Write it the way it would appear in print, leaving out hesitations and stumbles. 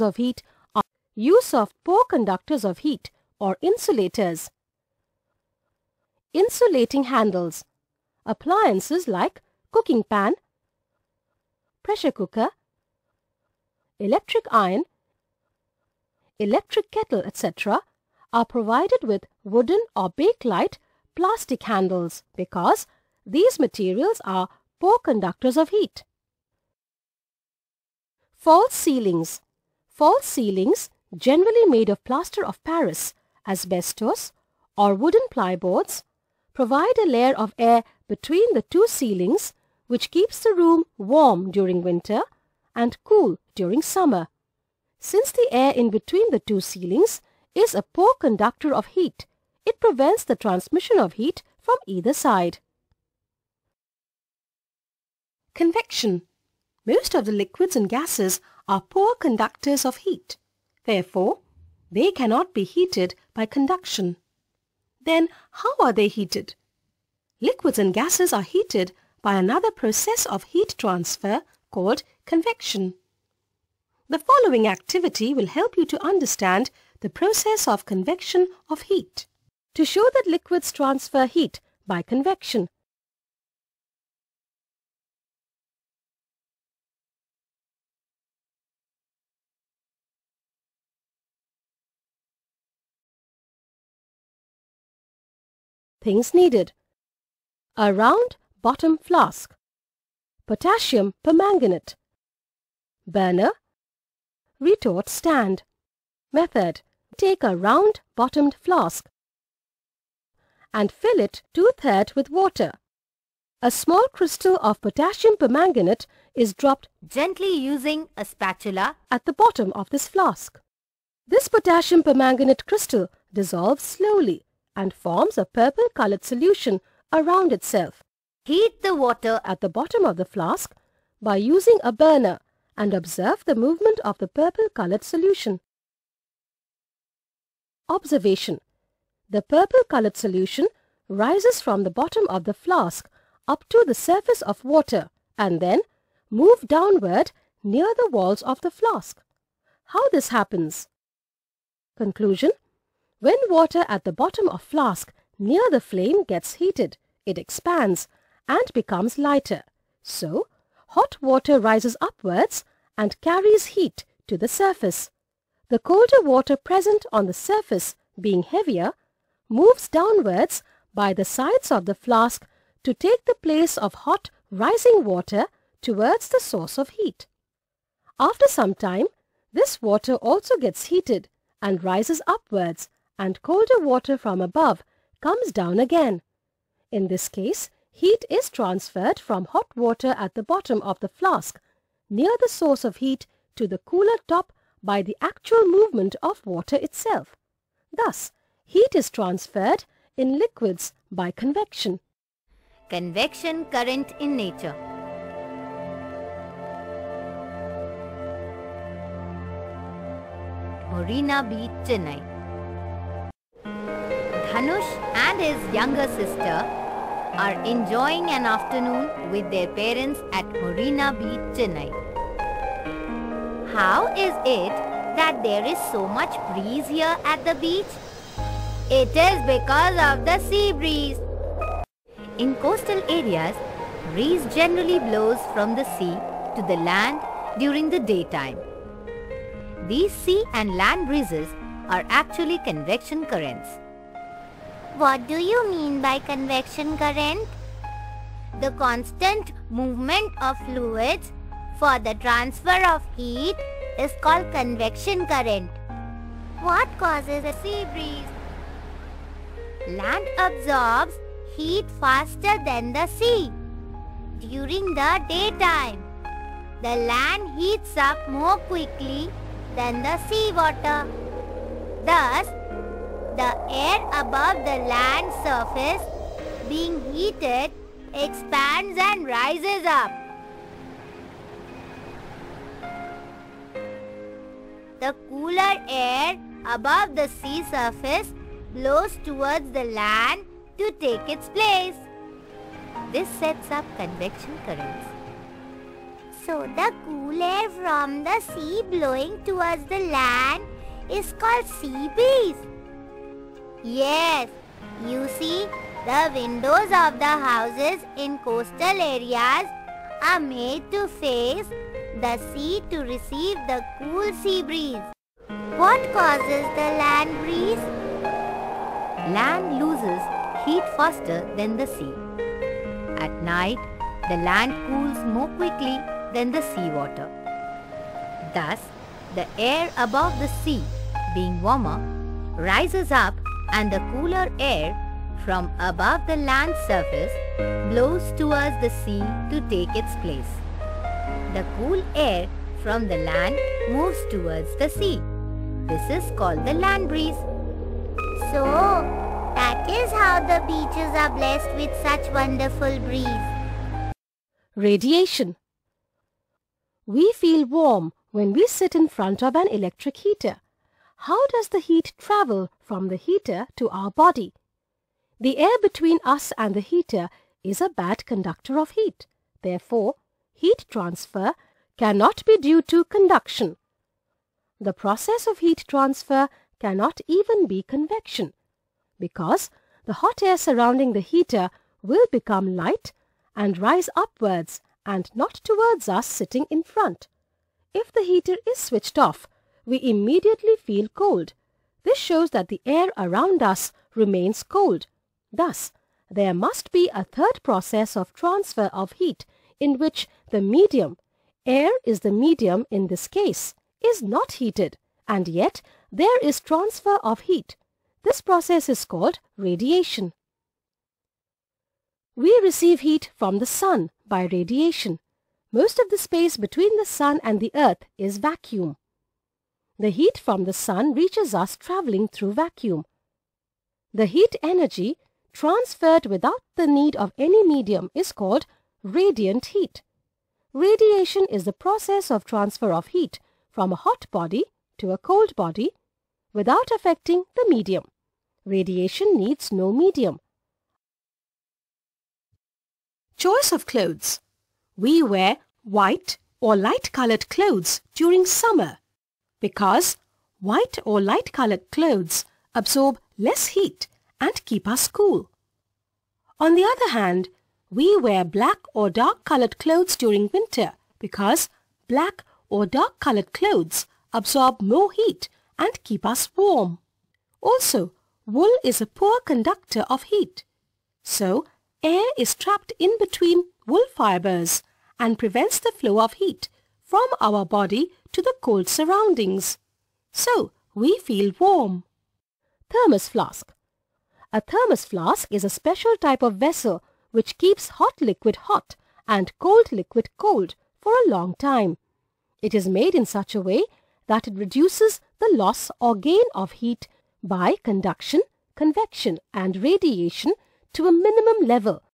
of heat are use of poor conductors of heat or insulators. Insulating handles. Appliances like cooking pan, pressure cooker, electric iron, electric kettle, etc. are provided with wooden or bakelite plastic handles because these materials are poor conductors of heat. False ceilings. False ceilings, generally made of plaster of Paris, asbestos, or wooden plyboards, provide a layer of air between the two ceilings which keeps the room warm during winter and cool during summer. Since the air in between the two ceilings is a poor conductor of heat, it prevents the transmission of heat from either side. Convection. Most of the liquids and gases are poor conductors of heat. Therefore, they cannot be heated by conduction. Then, how are they heated? Liquids and gases are heated by another process of heat transfer called convection. The following activity will help you to understand the process of convection of heat. To show that liquids transfer heat by convection, things needed: a round bottom flask, potassium permanganate, burner, retort stand. Method: take a round bottomed flask and fill it 2/3 with water. A small crystal of potassium permanganate is dropped gently using a spatula at the bottom of this flask. This potassium permanganate crystal dissolves slowly and forms a purple-colored solution around itself. Heat the water At the bottom of the flask by using a burner and observe the movement of the purple-colored solution. Observation: the purple-colored solution rises from the bottom of the flask up to the surface of water and then move downward near the walls of the flask. How this happens? Conclusion: when water at the bottom of flask near the flame gets heated, it expands and becomes lighter. So, hot water rises upwards and carries heat to the surface. The colder water present on the surface, being heavier, moves downwards by the sides of the flask to take the place of hot rising water towards the source of heat. After some time, this water also gets heated and rises upwards, and colder water from above comes down again. In this case, heat is transferred from hot water at the bottom of the flask near the source of heat to the cooler top by the actual movement of water itself. Thus, heat is transferred in liquids by convection. Convection current in nature. Marina Beach, Chennai. Dhanush and his younger sister are enjoying an afternoon with their parents at Marina Beach, Chennai. How is it that there is so much breeze here at the beach? It is because of the sea breeze. In coastal areas, breeze generally blows from the sea to the land during the daytime. These sea and land breezes are actually convection currents. What do you mean by convection current? The constant movement of fluids for the transfer of heat is called convection current. What causes a sea breeze? Land absorbs heat faster than the sea. During the daytime, the land heats up more quickly than the sea water. Thus, the air above the land surface being heated expands and rises up. The cooler air above the sea surface blows towards the land to take its place. This sets up convection currents. So the cool air from the sea blowing towards the land is called sea breeze. Yes, you see, the windows of the houses in coastal areas are made to face the sea to receive the cool sea breeze. What causes the land breeze? Land loses heat faster than the sea. At night, the land cools more quickly than the seawater. Thus, the air above the sea, being warmer, rises up and the cooler air from above the land surface blows towards the sea to take its place. The cool air from the land moves towards the sea. This is called the land breeze. So, that is how the beaches are blessed with such wonderful breeze. Radiation. We feel warm when we sit in front of an electric heater. How does the heat travel from the heater to our body? The air between us and the heater is a bad conductor of heat. Therefore, heat transfer cannot be due to conduction. The process of heat transfer cannot even be convection, because the hot air surrounding the heater will become light and rise upwards and not towards us sitting in front. If the heater is switched off, we immediately feel cold. This shows that the air around us remains cold. Thus, there must be a third process of transfer of heat in which the medium, air is the medium in this case, is not heated, and yet there is transfer of heat. This process is called radiation. We receive heat from the sun by radiation. Most of the space between the sun and the earth is vacuum. The heat from the sun reaches us traveling through vacuum. The heat energy transferred without the need of any medium is called radiant heat. Radiation is the process of transfer of heat from a hot body to a cold body without affecting the medium. Radiation needs no medium. Choice of clothes. We wear white or light-colored clothes during summer because white or light-colored clothes absorb less heat and keep us cool. On the other hand, we wear black or dark-colored clothes during winter because black or dark-colored clothes absorb more heat and keep us warm. Also, wool is a poor conductor of heat. So, air is trapped in between wool fibers and prevents the flow of heat from our body to the cold surroundings. So, we feel warm. Thermos flask. A thermos flask is a special type of vessel which keeps hot liquid hot and cold liquid cold for a long time. It is made in such a way that it reduces the loss or gain of heat by conduction, convection and radiation to a minimum level